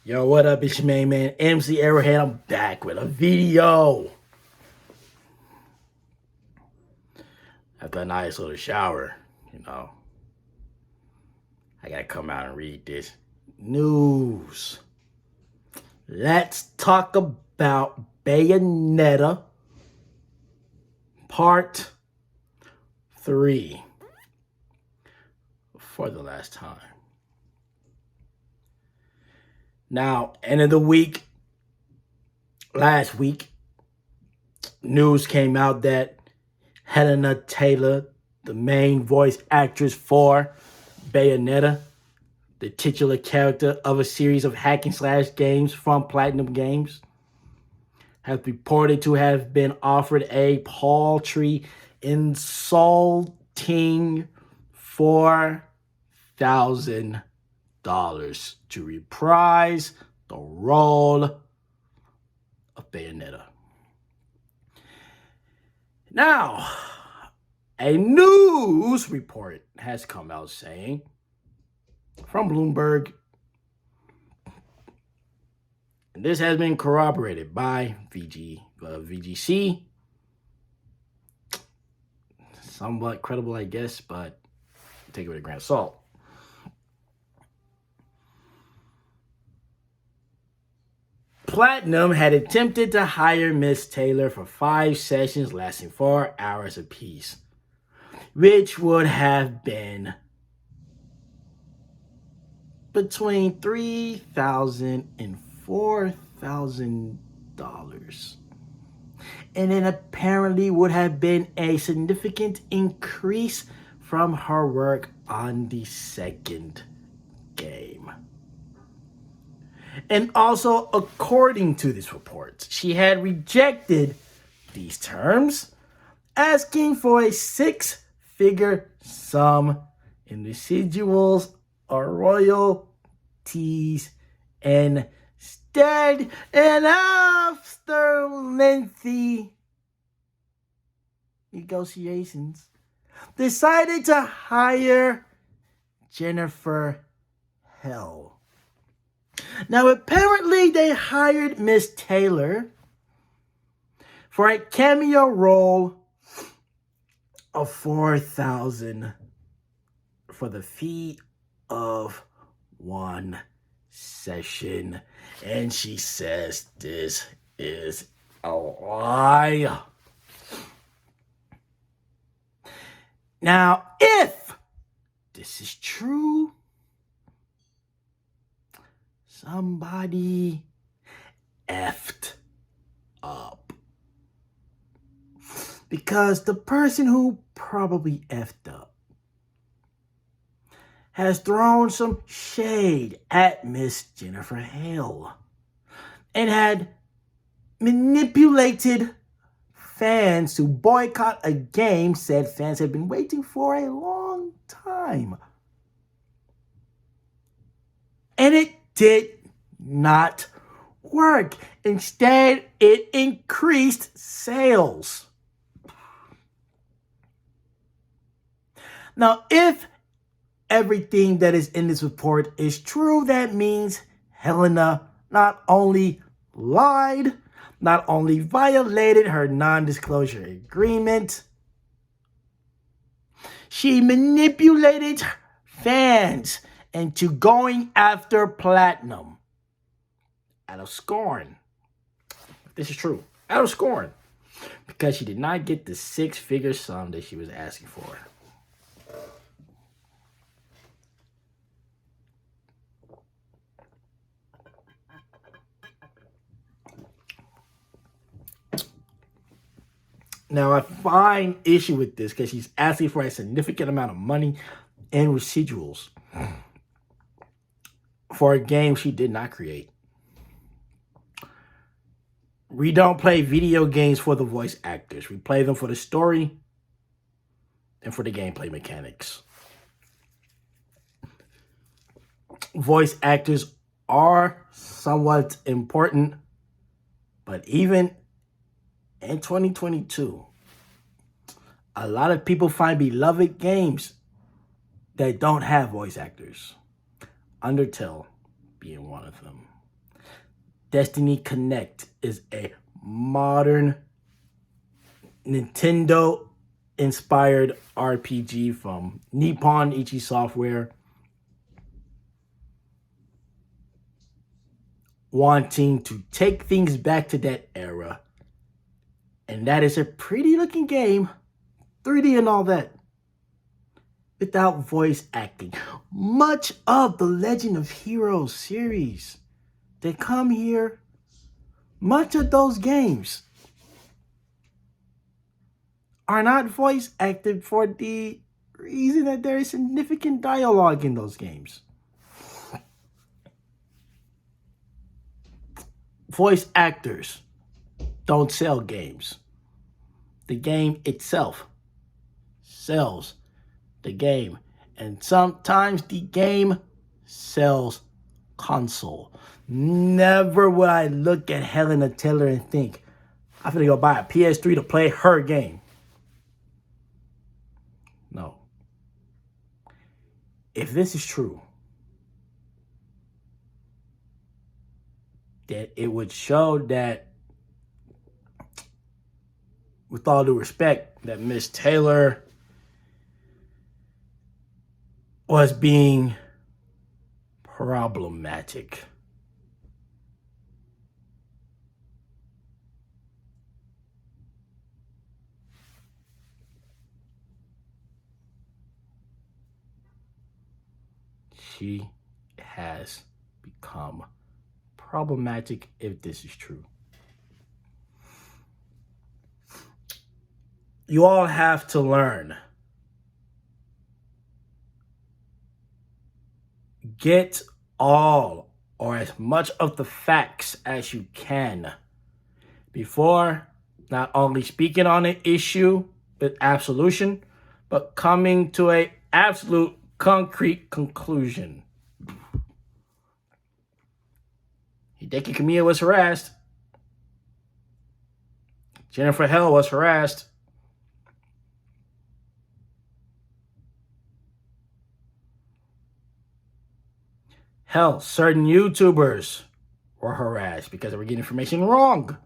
Yo, what up? It's your main man, MC Arrowhead. I'm back with a video. After a nice little shower, I gotta come out and read this news. Let's talk about Bayonetta Part 3 for the last time. Now, end of the week, last week, news came out that Helena Taylor, the main voice actress for Bayonetta, the titular character of a series of hack and slash games from Platinum Games, has reported to have been offered a paltry, insulting $4,000 to reprise the role of Bayonetta. Now, a news report has come out saying from Bloomberg, and this has been corroborated by VGC. Somewhat credible, I guess, but take it with a grain of salt. Platinum had attempted to hire Miss Taylor for 5 sessions lasting 4 hours apiece, which would have been between $3,000 and $4,000. And it apparently would have been a significant increase from her work on the second game. And also, according to this report, she had rejected these terms, asking for a 6-figure sum in residuals or royalties instead. And after lengthy negotiations, decided to hire Jennifer Hale. Now, apparently, they hired Miss Taylor for a cameo role of $4,000 for the fee of 1 session. And she says this is a lie. Now, if this is true, somebody effed up. Because the person who probably effed up has thrown some shade at Miss Jennifer Hale and had manipulated fans to boycott a game said fans had been waiting for a long time. And it did not work. Instead, it increased sales. Now, if everything that is in this report is true, that means Helena not only lied, not only violated her non-disclosure agreement, she manipulated fans into going after Platinum out of scorn. This is true. Out of scorn. Because she did not get the 6-figure sum that she was asking for. Now, I find issue with this because she's asking for a significant amount of money and residuals for a game she did not create. We don't play video games for the voice actors. We play them for the story and for the gameplay mechanics. Voice actors are somewhat important, but even in 2022, a lot of people find beloved games that don't have voice actors. Undertale being one of them. Destiny Connect is a modern Nintendo-inspired RPG from Nippon Ichi Software, wanting to take things back to that era. And that is a pretty looking game, 3D and all that, without voice acting. Much of the Legend of Heroes series that come here, much of those games are not voice acted for the reason that there is significant dialogue in those games. Voice actors don't sell games. The game itself sells the game. And sometimes the game sells console. Never would I look at Helena Taylor and think, I'm gonna go buy a PS3 to play her game. No. If this is true, that it would show that, with all due respect, that Miss Taylor was being problematic. She has become problematic if this is true. You all have to learn. Get all or as much of the facts as you can before not only speaking on an issue with absolution, but coming to an absolute concrete conclusion. Hideki Kamiya was harassed. Jennifer Hale was harassed. Hell, certain YouTubers were harassed because they were getting information wrong.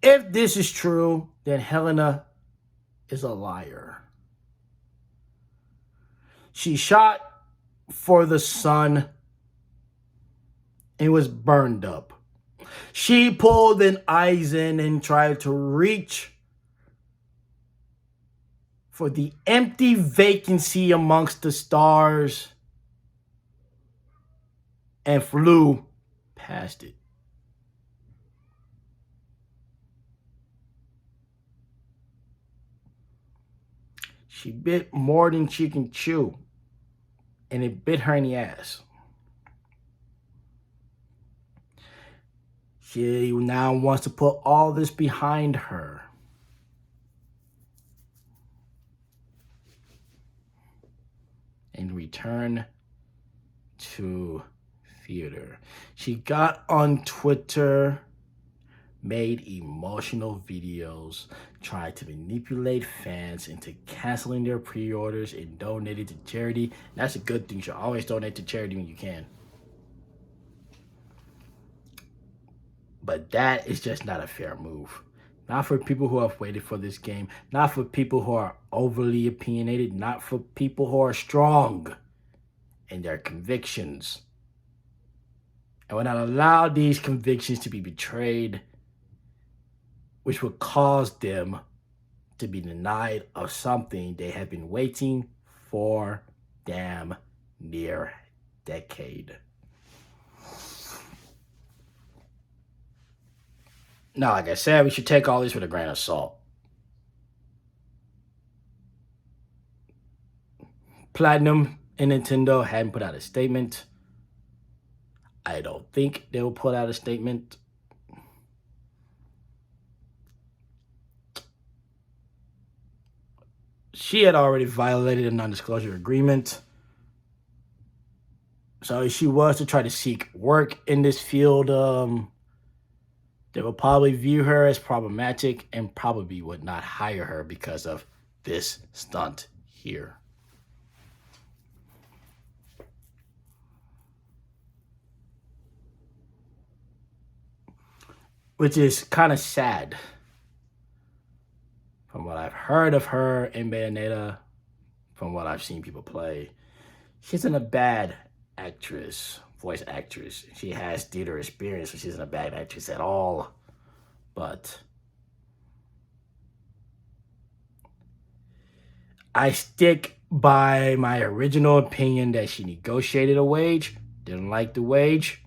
If this is true, then Helena is a liar. She shot for the sun and was burned up. She pulled an Aizen and tried to reach for the empty vacancy amongst the stars and flew past it. She bit more than she can chew, and it bit her in the ass. She now wants to put all this behind her. And return to theater. She got on Twitter, made emotional videos, tried to manipulate fans into canceling their pre-orders and donated to charity. That's a good thing. You should always donate to charity when you can. But that is just not a fair move. Not for people who have waited for this game. Not for people who are overly opinionated. Not for people who are strong in their convictions. And will not allow these convictions to be betrayed, which would cause them to be denied of something they have been waiting for damn near decade. Now, like I said, we should take all this with a grain of salt. Platinum and Nintendo hadn't put out a statement. I don't think they will put out a statement. She had already violated a non-disclosure agreement. So if she was to try to seek work in this field, They will probably view her as problematic and probably would not hire her because of this stunt here. Which is kind of sad. From what I've heard of her in Bayonetta, from what I've seen people play, she isn't a bad actress, voice actress. She has theater experience, so she isn't a bad actress at all. But I stick by my original opinion that she negotiated a wage, didn't like the wage,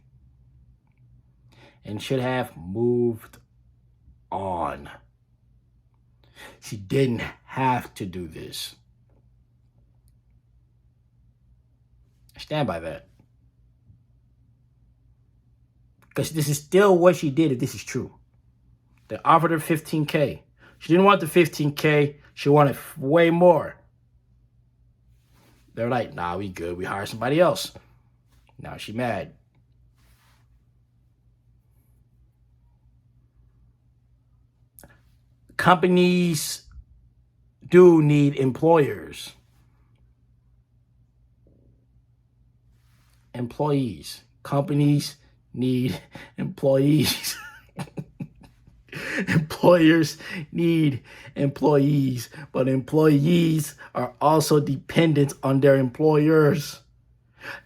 and should have moved on. She didn't have to do this. I stand by that. Because this is still what she did if this is true. They offered her $15K. She didn't want the $15K. She wanted way more. They're like, nah, we good. We hire somebody else. Now she mad. Companies do need employers. Employees. Companies need employees. Employers need employees, but employees are also dependent on their employers.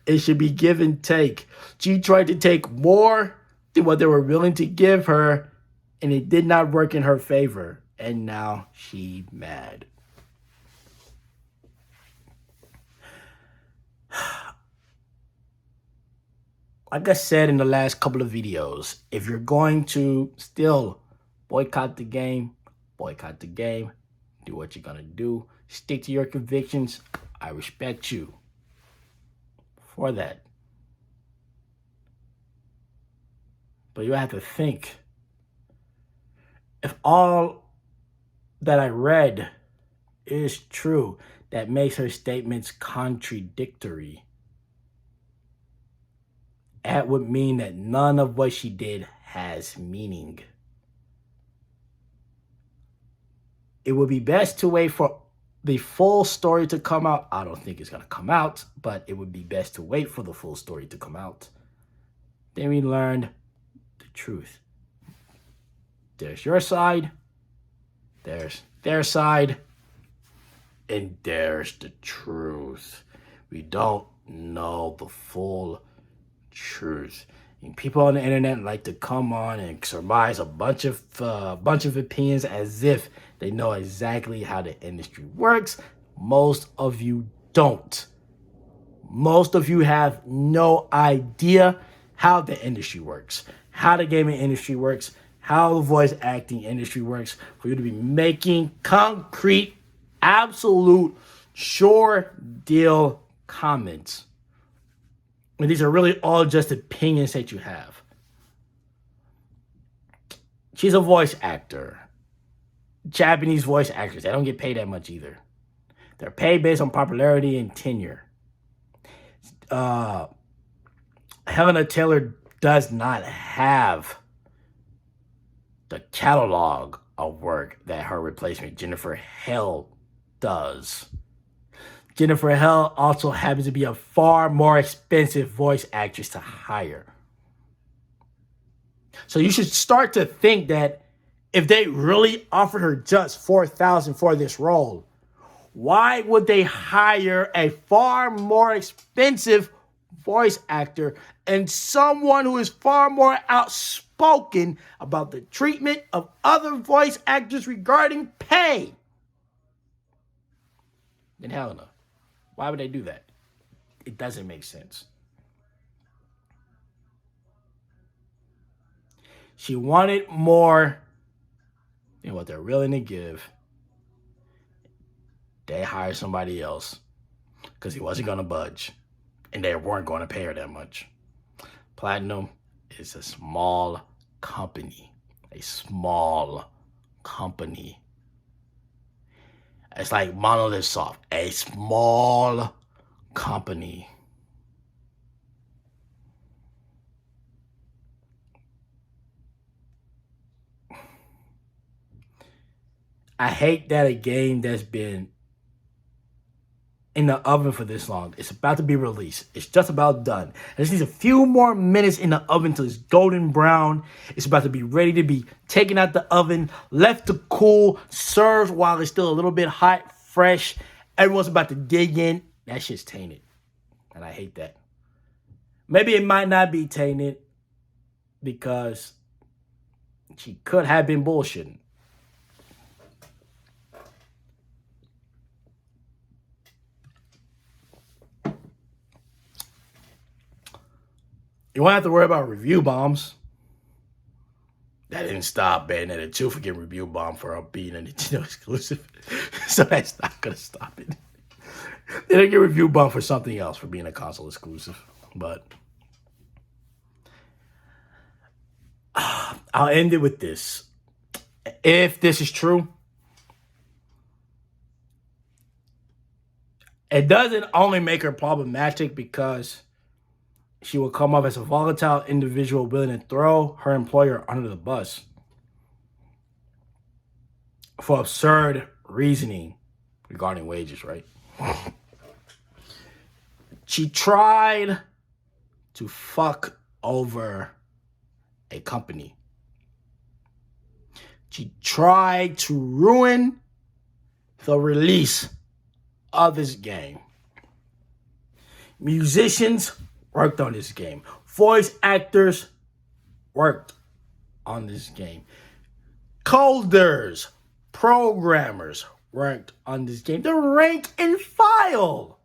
It should be give and take. She tried to take more than what they were willing to give her, and it did not work in her favor. And now she mad. Like I said in the last couple of videos, if you're going to still boycott the game, do what you're gonna do, stick to your convictions. I respect you for that. But you have to think, if all that I read is true, that makes her statements contradictory. That would mean that none of what she did has meaning. It would be best to wait for the full story to come out. I don't think it's going to come out, but it would be best to wait for the full story to come out. Then we learned the truth. There's your side, there's their side, and there's the truth. We don't know the full truth. And people on the internet like to come on and surmise a bunch of opinions as if they know exactly how the industry works. Most of you don't. Most of you have no idea how the industry works, how the gaming industry works, how the voice acting industry works, for you to be making concrete, absolute, sure deal comments. And these are really all just opinions that you have. She's a voice actor. Japanese voice actors, they don't get paid that much either. They're paid based on popularity and tenure. Helena Taylor does not have the catalog of work that her replacement, Jennifer Hale, does. Jennifer Hale also happens to be a far more expensive voice actress to hire. So you should start to think that if they really offered her just $4,000 for this role, why would they hire a far more expensive voice actor and someone who is far more outspoken about the treatment of other voice actors regarding pay than Helena? Why would they do that? It doesn't make sense. She wanted more than what they're willing to give. They hired somebody else because he wasn't going to budge, and they weren't going to pay her that much. Platinum is a small company. A small company. It's like Monolith Soft, a small company. I hate that a game that's been in the oven for this long, it's about to be released. It's just about done. It just needs a few more minutes in the oven till it's golden brown. It's about to be ready to be taken out the oven, left to cool, served while it's still a little bit hot, fresh. Everyone's about to dig in. That shit's tainted. And I hate that. Maybe it might not be tainted because she could have been bullshitting. You won't have to worry about review bombs. That didn't stop Bayonetta 2 for getting review bombed for being a Nintendo exclusive. So that's not going to stop it. They didn't get review bombed for something else for being a console exclusive. But I'll end it with this. If this is true, it doesn't only make her problematic because she will come off as a volatile individual willing to throw her employer under the bus for absurd reasoning regarding wages, right? She tried to fuck over a company. She tried to ruin the release of this game. Musicians worked on this game. Voice actors worked on this game. Coders, programmers worked on this game. The rank and file,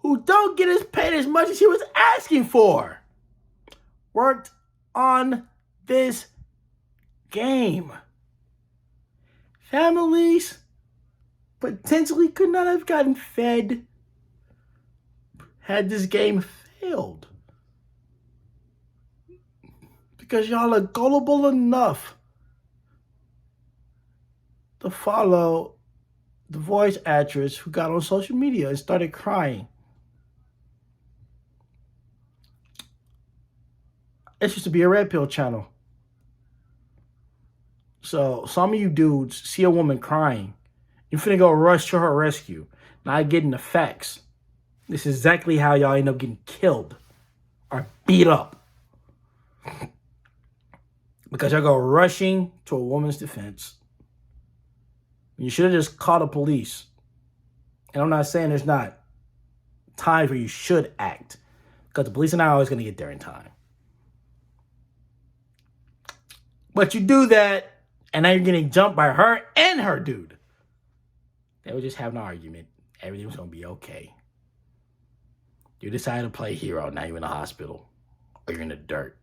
who don't get as paid as much as he was asking for, worked on this game. Families potentially could not have gotten fed had this game failed. Because y'all are gullible enough to follow the voice actress who got on social media and started crying. It used to be a red pill channel. So some of you dudes see a woman crying, you finna go rush to her rescue, not getting the facts. This is exactly how y'all end up getting killed or beat up. Because y'all go rushing to a woman's defense. You should have just called the police. And I'm not saying there's not times where you should act, because the police are not always going to get there in time. But you do that, and now you're getting jumped by her and her dude. They would just have an argument. Everything was going to be okay. You decided to play hero. Now you're in the hospital. Or you're in the dirt.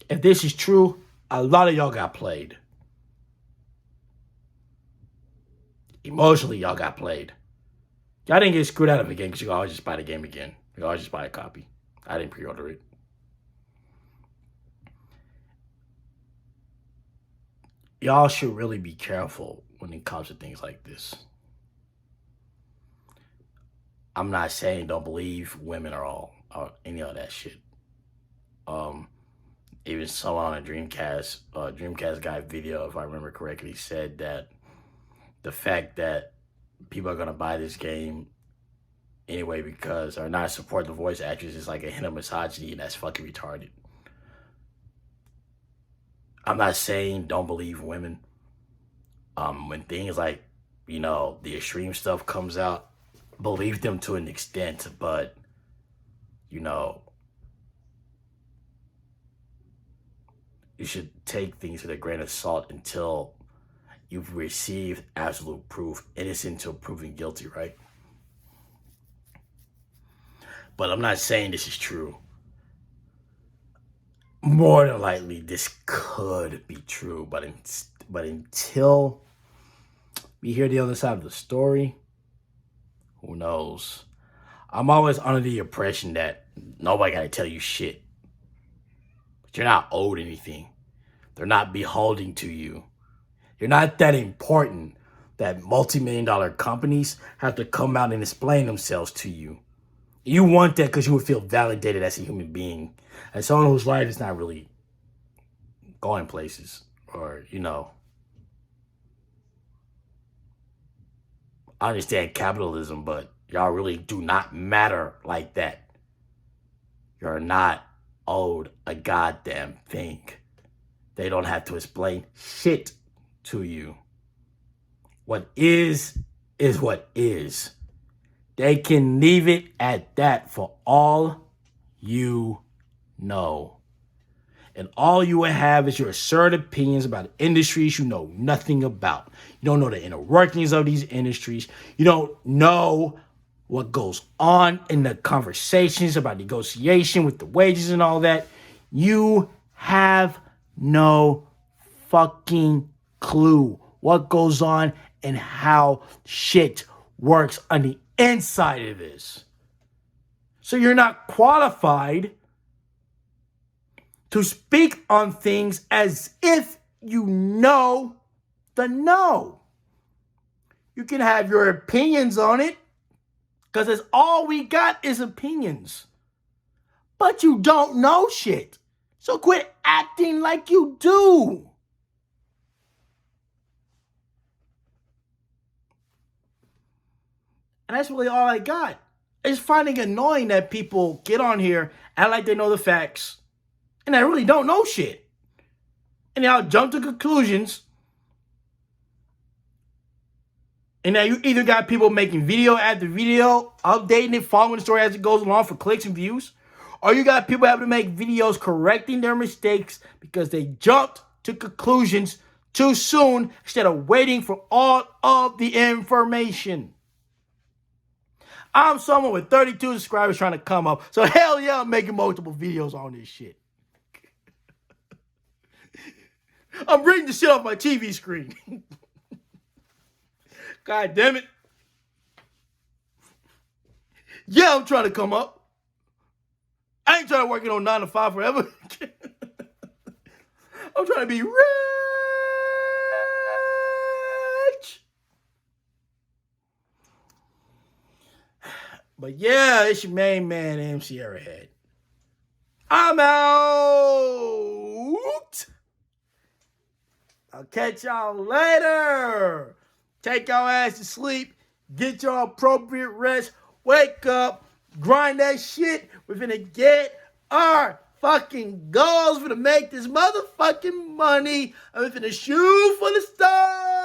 If this is true, a lot of y'all got played. Emotionally, y'all got played. Y'all didn't get screwed out of the game because you can always just buy the game again. You can always just buy a copy. I didn't pre-order it. Y'all should really be careful when it comes to things like this. I'm not saying don't believe women or any of that shit. Even someone on a Dreamcast guy video, if I remember correctly, said that the fact that people are gonna buy this game anyway because or not support the voice actors is like a hint of misogyny, and that's fucking retarded. I'm not saying don't believe women. When things like, the extreme stuff comes out, believe them to an extent, but, you should take things with a grain of salt until you've received absolute proof, innocent until proven guilty, right? But I'm not saying this is true. More than likely, this could be true, but until we hear the other side of the story, who knows? I'm always under the impression that nobody got to tell you shit. But you're not owed anything. They're not beholden to you. You're not that important that multi-million-dollar companies have to come out and explain themselves to you. You want that because you would feel validated as a human being. As someone whose life is not really going places or, I understand capitalism, but y'all really do not matter like that. You're not owed a goddamn thing. They don't have to explain shit to you. What is what is. They can leave it at that for all you know. And all you will have is your assertive opinions about industries you know nothing about. You don't know the inner workings of these industries. You don't know what goes on in the conversations about negotiation with the wages and all that. You have no fucking clue what goes on and how shit works on the inside of this. So you're not qualified to speak on things as if you know the know. You can have your opinions on it, because that's all we got is opinions. But you don't know shit. So quit acting like you do. And that's really all I got. It's finding annoying that people get on here, act like they know the facts, and I really don't know shit. And y'all jump to conclusions. And now you either got people making video after video, updating it, following the story as it goes along for clicks and views, or you got people having to make videos correcting their mistakes because they jumped to conclusions too soon instead of waiting for all of the information. I'm someone with 32 subscribers trying to come up, so hell yeah, I'm making multiple videos on this shit. I'm reading the shit off my TV screen. God damn it. Yeah, I'm trying to come up. I ain't trying to work it on 9 to 5 forever. I'm trying to be rich. But yeah, it's your main man, MC Arrowhead. I'm out. I'll catch y'all later. Take your ass to sleep. Get your appropriate rest. Wake up. Grind that shit. We're finna get our fucking goals. We're finna make this motherfucking money. I'm finna shoot for the stars.